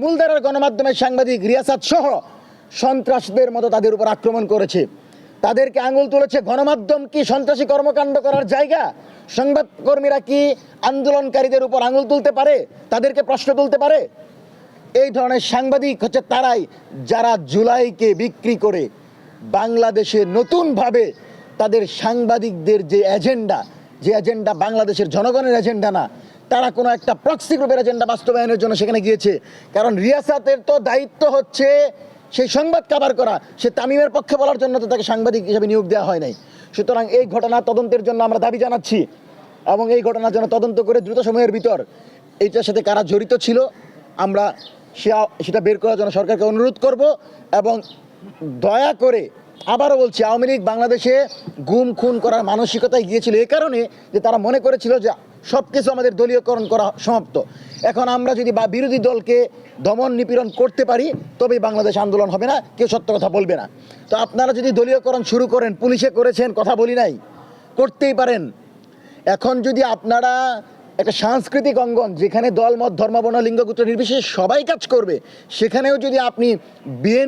মূলধারার গণমাধ্যমের সাংবাদিক রিয়াসাত সহ সন্ত্রাসদের মতো তাদের উপর আক্রমণ করেছে, তাদেরকে আঙুল তুলেছে। গণমাধ্যম কি সন্ত্রাসী কর্মকাণ্ড করার জায়গা? সংবাদকর্মীরা কি আন্দোলনকারীদের উপর আঙুল তুলতে পারে, তাদেরকে প্রশ্ন তুলতে পারে? এই ধরনের সাংবাদিক হচ্ছে তারাই যারা জুলাইকে বিক্রি করে বাংলাদেশে নতুনভাবে তাদের সাংবাদিকদের যে এজেন্ডা বাংলাদেশের জনগণের এজেন্ডা না, তারা কোনো একটা প্রক্সি গ্রুপের এজেন্ডা বাস্তবায়নের জন্য সেখানে গিয়েছে। কারণ রিয়াসাতের তো দায়িত্ব হচ্ছে সেই সংবাদ কাভার করা, সে তামিমের পক্ষে বলার জন্য তো তাকে সাংবাদিক হিসেবে নিয়োগ দেওয়া হয় নাই। সুতরাং এই ঘটনা তদন্তের জন্য আমরা দাবি জানাচ্ছি এবং এই ঘটনার জন্য তদন্ত করে দ্রুত সময়ের ভিতর এইটার সাথে কারা জড়িত ছিল আমরা সেটা বের করার জন্য সরকারকে অনুরোধ করব। এবং দয়া করে আবারও বলছি, আওয়ামী লীগ বাংলাদেশে গুম খুন করার মানসিকতায় গিয়েছিল এই কারণে যে তারা মনে করেছিল যে সব কিছু আমাদের দলীয়করণ করা সমাপ্ত। এখন আমরা যদি বিরোধী দলকে দমন নিপীড়ন করতে পারি তবেই বাংলাদেশ আন্দোলন হবে না, কেউ সত্য কথা বলবে না। তো আপনারা যদি দলীয়করণ শুরু করেন, পুলিশে করেছেন, কথা বলি নাই, করতেই পারেন। এখন যদি আপনারা একটা সাংস্কৃতিক অঙ্গন যেখানে দল মত ধর্ম বর্ণ লিঙ্গ গোত্র নির্বিশেষে সবাই কাজ করবে, সেখানেও যদি আপনি বিএনপি